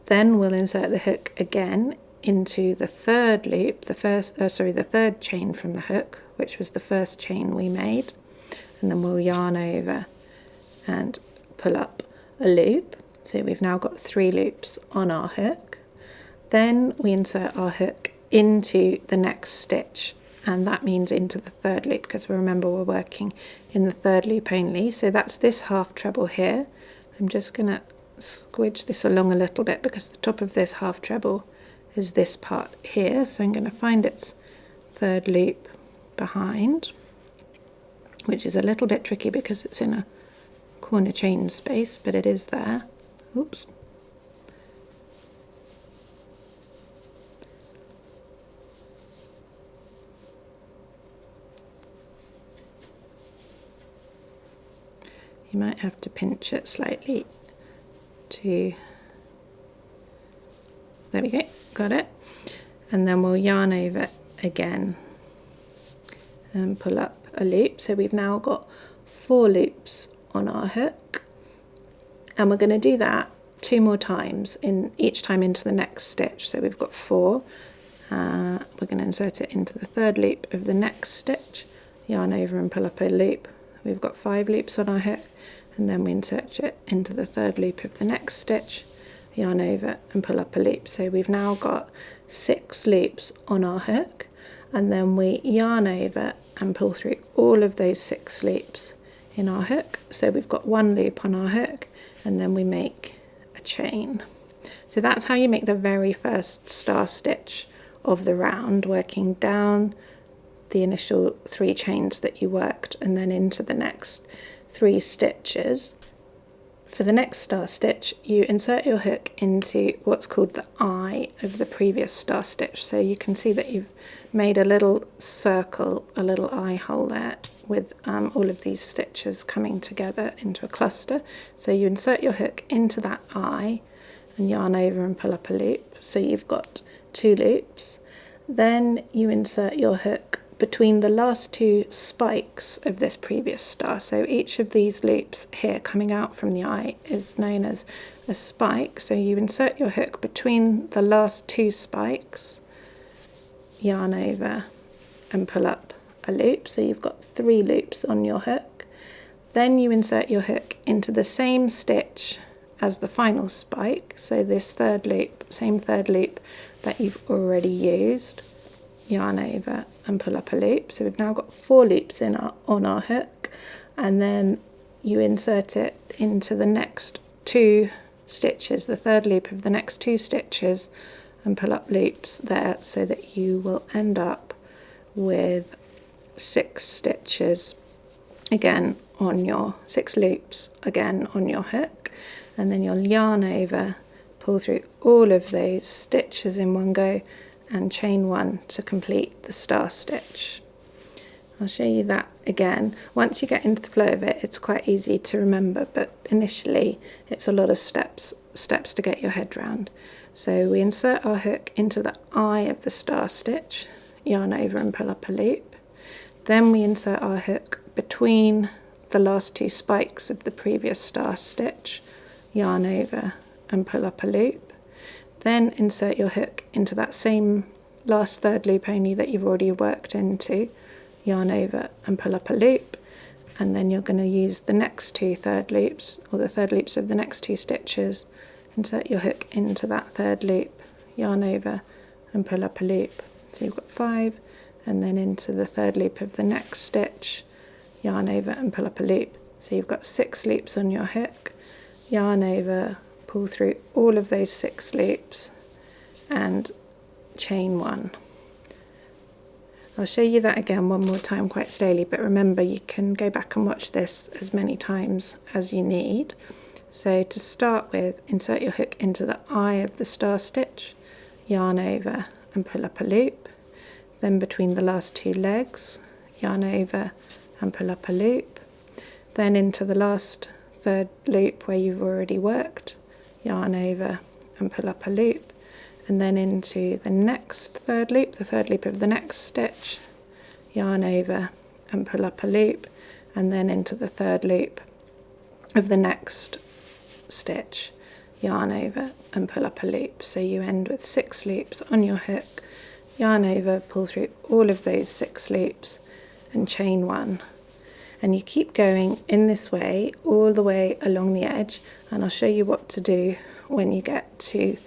A: Then we'll insert the hook again into the third loop, the third chain from the hook, which was the first chain we made, and then we'll yarn over and pull up a loop. So we've now got 3 loops on our hook. Then we insert our hook into the next stitch, and that means into the third loop, because remember we're working in the third loop only. So that's this half treble here. I'm just going to squidge this along a little bit because the top of this half treble is this part here, so I'm going to find its third loop behind, which is a little bit tricky because it's in a corner chain space, but it is there. Oops. You might have to pinch it slightly to, there we go, got it. And then we'll yarn over again and pull up a loop. So we've now got 4 loops on our hook, and we're going to do that 2 more times, in each time into the next stitch. So we've got 4, we're going to insert it into the third loop of the next stitch, yarn over and pull up a loop. We've got 5 loops on our hook, and then we insert it into the third loop of the next stitch, yarn over and pull up a loop. So we've now got 6 loops on our hook, and then we yarn over and pull through all of those 6 loops in our hook. So we've got 1 loop on our hook, and then we make a chain. So that's how you make the very first star stitch of the round, working down the initial 3 chains that you worked and then into the next 3 stitches. For the next star stitch, you insert your hook into what's called the eye of the previous star stitch. So you can see that you've made a little circle, a little eye hole there with all of these stitches coming together into a cluster. So you insert your hook into that eye and yarn over and pull up a loop. So you've got 2 loops. Then you insert your hook between the last 2 spikes of this previous star. So each of these loops here coming out from the eye is known as a spike. So you insert your hook between the last 2 spikes, yarn over and pull up a loop. So you've got 3 loops on your hook. Then you insert your hook into the same stitch as the final spike. So this 3rd loop, same 3rd loop that you've already used, yarn over and pull up a loop. So we've now got 4 loops on our hook, and then you insert it into the next 2 stitches, the 3rd loop of the next 2 stitches, and pull up loops there, so that you will end up with 6 stitches again on your 6 loops again on your hook, and then you'll yarn over, pull through all of those stitches in one go, and chain 1 to complete the star stitch. I'll show you that again. Once you get into the flow of it, it's quite easy to remember, but initially it's a lot of steps to get your head round. So we insert our hook into the eye of the star stitch, yarn over and pull up a loop. Then we insert our hook between the last 2 spikes of the previous star stitch, yarn over and pull up a loop. Then insert your hook into that same last 3rd loop only that you've already worked into, yarn over and pull up a loop, and then you're going to use the next 2 3rd loops, or the 3rd loops of the next 2 stitches, insert your hook into that 3rd loop, yarn over and pull up a loop. So you've got 5, and then into the 3rd loop of the next stitch, yarn over and pull up a loop. So you've got 6 loops on your hook, yarn over, pull through all of those 6 loops and chain 1. I'll show you that again one more time quite slowly, but remember you can go back and watch this as many times as you need. So to start with, insert your hook into the eye of the star stitch, yarn over and pull up a loop. Then between the last 2 legs, yarn over and pull up a loop. Then into the last 3rd loop where you've already worked, yarn over and pull up a loop, and then into the next 3rd loop, the 3rd loop of the next stitch, yarn over and pull up a loop, and then into the 3rd loop of the next stitch, yarn over and pull up a loop. So you end with 6 loops on your hook, yarn over, pull through all of those 6 loops and chain 1. And you keep going in this way all the way along the edge, and I'll show you what to do when you get to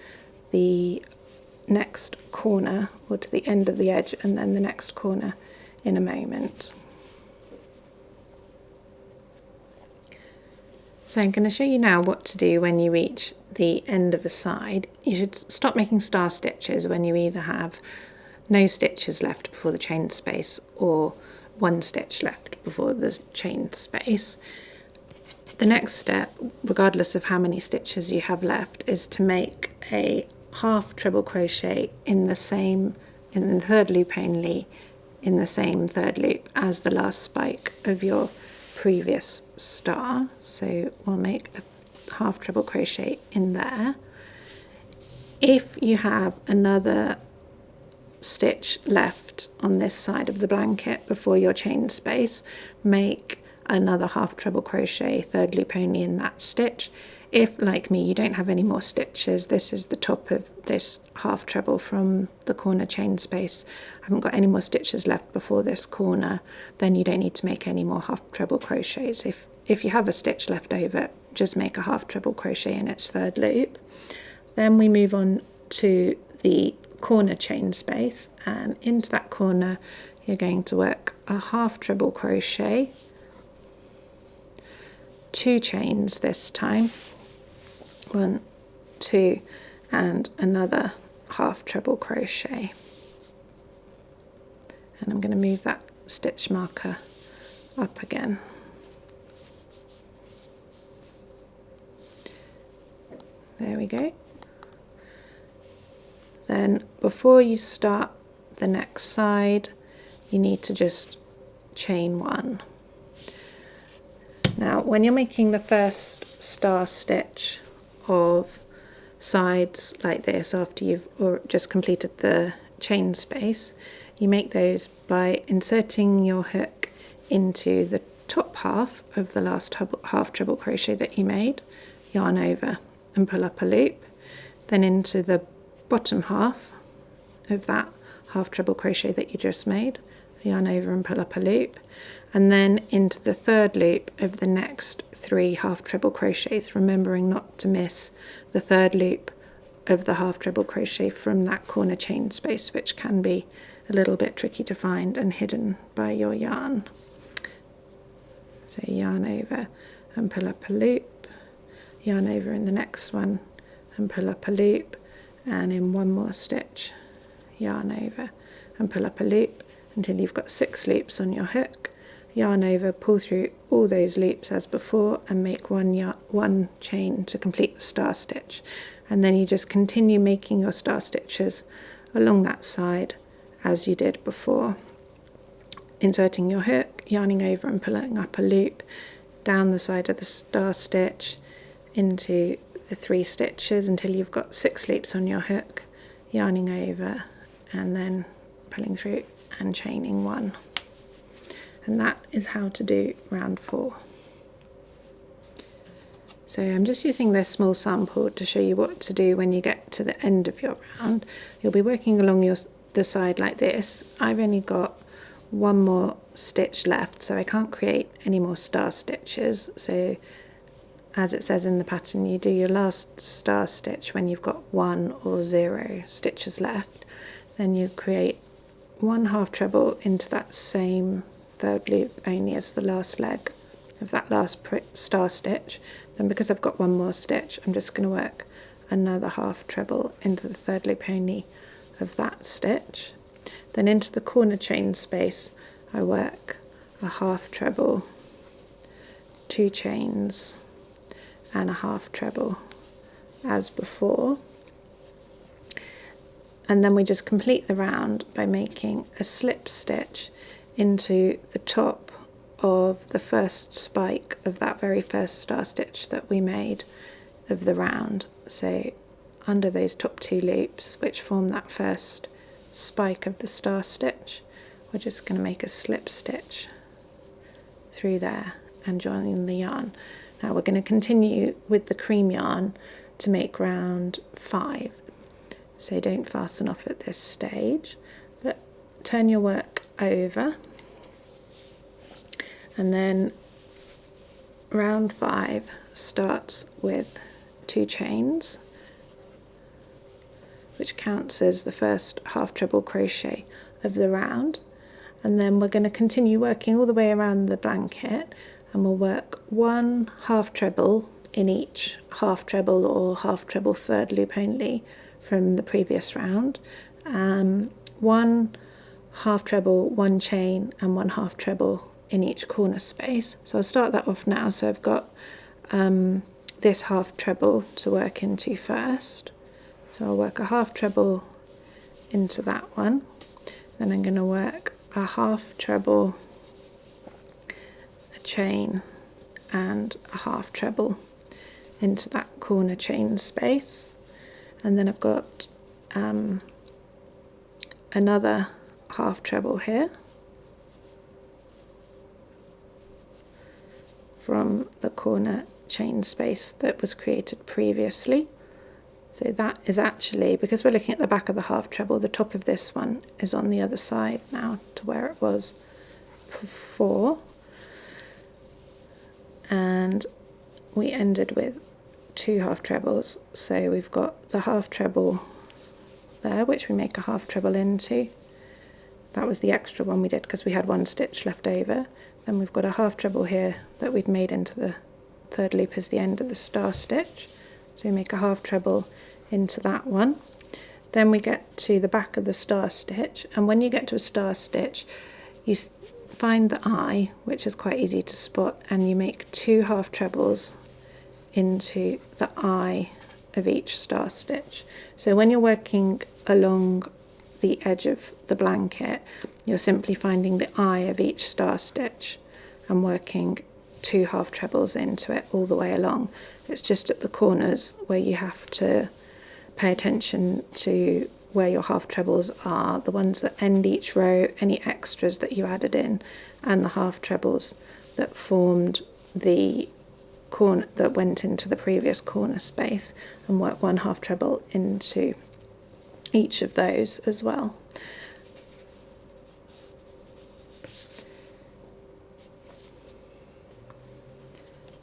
A: the next corner, or to the end of the edge and then the next corner in a moment. So I'm going to show you now what to do when you reach the end of a side. You should stop making star stitches when you either have no stitches left before the chain space or 1 stitch left before the chain space. The next step, regardless of how many stitches you have left, is to make a half treble crochet in the 3rd loop only, in the same 3rd loop as the last spike of your previous star. So we'll make a half treble crochet in there. If you have another stitch left on this side of the blanket before your chain space, make another half treble crochet 3rd loop only in that stitch. If, like me, you don't have any more stitches, this is the top of this half treble from the corner chain space, I haven't got any more stitches left before this corner, then you don't need to make any more half treble crochets. If you have a stitch left over, just make a half treble crochet in its 3rd loop. Then we move on to the corner chain space, and into that corner you're going to work a half treble crochet, 2 chains this time, 1, 2, and another half treble crochet. And I'm going to move that stitch marker up again. There we go. Then before you start the next side, you need to just chain 1. Now when you're making the first star stitch of sides like this, after you've just completed the chain space, you make those by inserting your hook into the top half of the last half treble crochet that you made, yarn over and pull up a loop, then into the bottom half of that half treble crochet that you just made, yarn over and pull up a loop, and then into the third loop of the next 3 half treble crochets, remembering not to miss the third loop of the half treble crochet from that corner chain space, which can be a little bit tricky to find and hidden by your yarn. So yarn over and pull up a loop, yarn over in the next one and pull up a loop, and in one more stitch yarn over and pull up a loop until you've got 6 loops on your hook, yarn over, pull through all those loops as before and make one chain to complete the star stitch. And then you just continue making your star stitches along that side as you did before, inserting your hook, yarning over and pulling up a loop down the side of the star stitch into the 3 stitches until you've got 6 loops on your hook, yarning over and then pulling through and chaining 1. And that is how to do round 4. So I'm just using this small sample to show you what to do when you get to the end of your round. You'll be working along the side like this. I've only got 1 more stitch left, so I can't create any more star stitches. So as it says in the pattern, you do your last star stitch when you've got 1 or 0 stitches left. Then you create 1 half treble into that same third loop, only as the last leg of that last star stitch. Then because I've got 1 more stitch, I'm just going to work another half treble into the third loop only of that stitch. Then into the corner chain space I work a half treble, 2 chains and a half treble as before, and then we just complete the round by making a slip stitch into the top of the first spike of that very first star stitch that we made of the round. So under those top 2 loops which form that first spike of the star stitch, we're just going to make a slip stitch through there and join the yarn. Now we're going to continue with the cream yarn to make round 5, so don't fasten off at this stage, but turn your work over, and then round 5 starts with 2 chains, which counts as the first half treble crochet of the round, and then we're going to continue working all the way around the blanket, and we'll work 1 half treble in each half treble or half treble third loop only from the previous round, 1 half treble, 1 chain and 1 half treble in each corner space. So I'll start that off now. So I've got this half treble to work into first, so I'll work a half treble into that one, then I'm going to work a half treble, a chain and a half treble into that corner chain space, and then I've got another half treble here from the corner chain space that was created previously. So that is actually, because we're looking at the back of the half treble, the top of this one is on the other side now to where it was before, and we ended with 2 half trebles. So we've got the half treble there, which we make a half treble into. That was the extra one we did because we had 1 stitch left over. Then we've got a half treble here that we'd made into the 3rd loop as the end of the star stitch. So we make a half treble into that one. Then we get to the back of the star stitch, and when you get to a star stitch, you find the eye, which is quite easy to spot, and you make 2 half trebles into the eye of each star stitch. So when you're working along the edge of the blanket, you're simply finding the eye of each star stitch and working 2 half trebles into it all the way along. It's just at the corners where you have to pay attention to where your half trebles are, the ones that end each row, any extras that you added in, and the half trebles that formed the corner that went into the previous corner space, and work 1 half treble into each of those as well.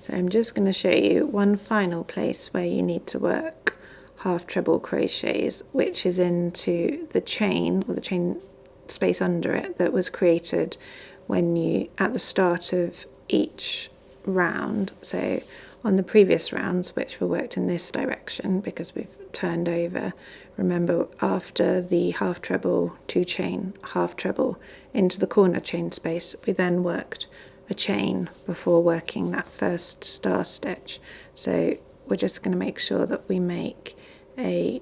A: So I'm just going to show you one final place where you need to work half treble crochets, which is into the chain, or the chain space under it, that was created when you, at the start of each round. So on the previous rounds, which were worked in this direction because we've turned over, remember, after the half treble, 2 chain, half treble into the corner chain space, we then worked a chain before working that first star stitch. So we're just going to make sure that we make a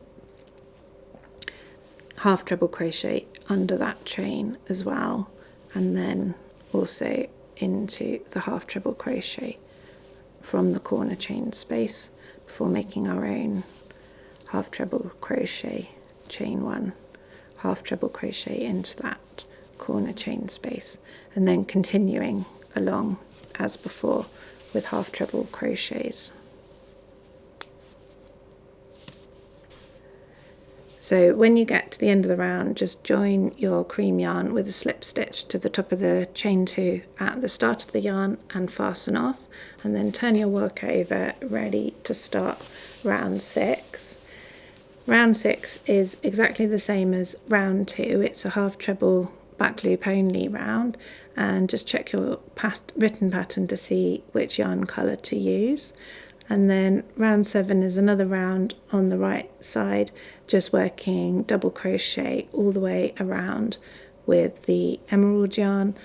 A: half treble crochet under that chain as well, and then also into the half treble crochet from the corner chain space before making our own half treble crochet, chain 1, half treble crochet into that corner chain space, and then continuing along as before with half treble crochets. So when you get to the end of the round, just join your cream yarn with a slip stitch to the top of the chain 2 at the start of the yarn and fasten off, and then turn your work over, ready to start round 6. Round 6 is exactly the same as round 2. It's a half treble back loop only round, and just check your written pattern to see which yarn colour to use. And then round 7 is another round on the right side, just working double crochet all the way around with the emerald yarn,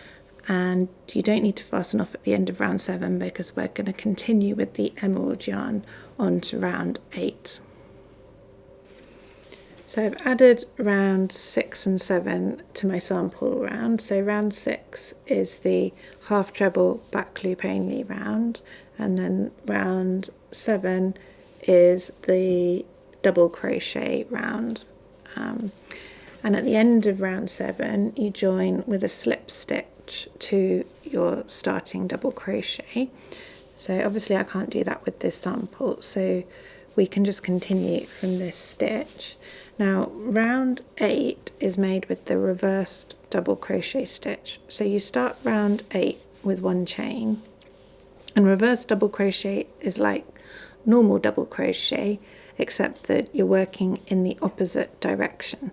A: and you don't need to fasten off at the end of round 7 because we're going to continue with the emerald yarn on to round 8. So I've added round 6 and 7 to my sample round. So round 6 is the half treble back loop only round, and then round 7 is the double crochet round. And at the end of round 7 you join with a slip stitch to your starting double crochet. So obviously I can't do that with this sample, so we can just continue from this stitch. Now round 8 is made with the reversed double crochet stitch. So you start round 8 with 1 chain, and reverse double crochet is like normal double crochet except that you're working in the opposite direction.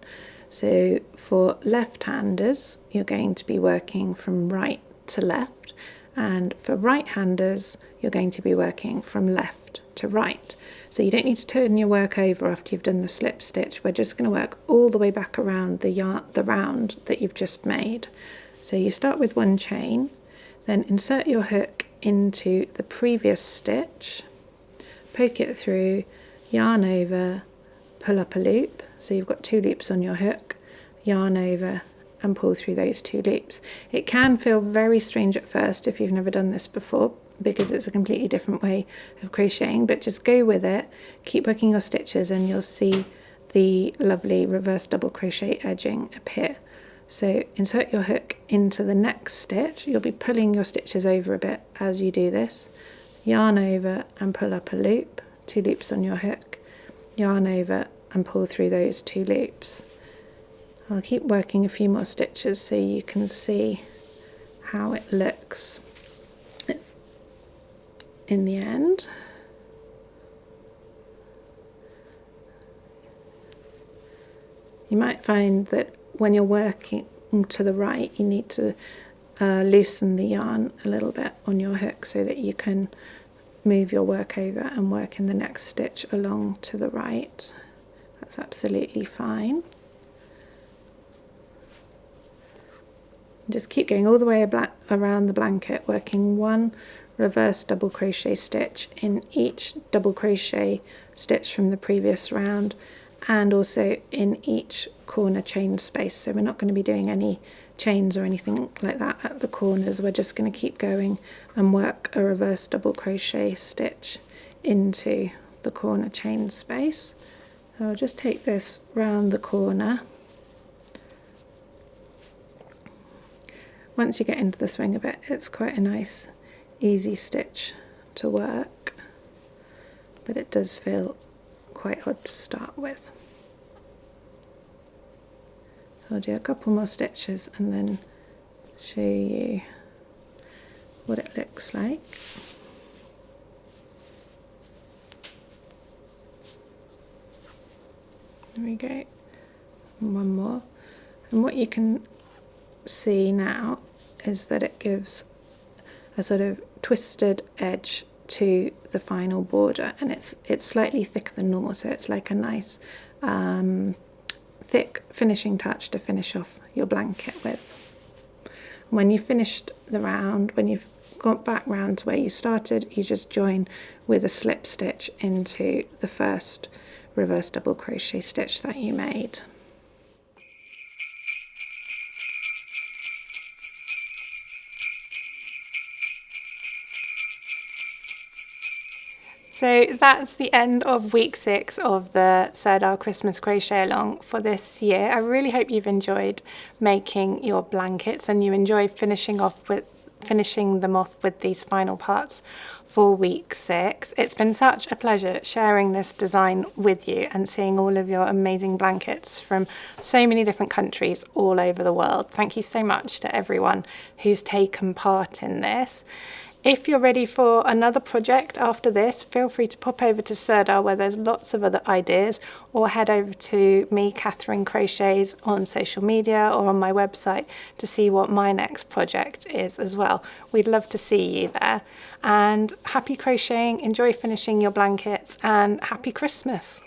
A: So for left-handers you're going to be working from right to left, and for right-handers you're going to be working from left to right. So you don't need to turn your work over after you've done the slip stitch. We're just going to work all the way back around the round that you've just made. So you start with 1 chain, then insert your hook into the previous stitch, poke it through, yarn over, pull up a loop. So you've got 2 loops on your hook, yarn over and pull through those 2 loops. It can feel very strange at first if you've never done this before, because it's a completely different way of crocheting, but just go with it, keep working your stitches, and you'll see the lovely reverse double crochet edging appear. So insert your hook into the next stitch. You'll be pulling your stitches over a bit as you do this. Yarn over and pull up a loop, 2 loops on your hook, yarn over and pull through those 2 loops. I'll keep working a few more stitches so you can see how it looks in the end. You might find that when you're working to the right, you need to loosen the yarn a little bit on your hook so that you can move your work over and work in the next stitch along to the right. That's absolutely fine. Just keep going all the way around the blanket, working 1 reverse double crochet stitch in each double crochet stitch from the previous round, and also in each corner chain space. So we're not going to be doing any chains or anything like that at the corners. We're just going to keep going and work a reverse double crochet stitch into the corner chain space. So I'll just take this round the corner. Once you get into the swing of it, it's quite a nice easy stitch to work, but it does feel quite odd to start with. So I'll do a couple more stitches and then show you what it looks like. There we go, and one more. And what you can see now is that it gives a sort of twisted edge to the final border, and it's slightly thicker than normal, so it's like a nice thick finishing touch to finish off your blanket with. When you've finished the round, when you've got back round to where you started, you just join with a slip stitch into the first reverse double crochet stitch that you made. So that's the end of week 6 of the Sirdar Christmas Crochet Along for this year. I really hope you've enjoyed making your blankets and you enjoy finishing them off with these final parts for week 6. It's been such a pleasure sharing this design with you and seeing all of your amazing blankets from so many different countries all over the world. Thank you so much to everyone who's taken part in this. If you're ready for another project after this, feel free to pop over to Sirdar where there's lots of other ideas, or head over to me, Catherine Crochets, on social media or on my website to see what my next project is as well. We'd love to see you there. And happy crocheting, enjoy finishing your blankets, and happy Christmas.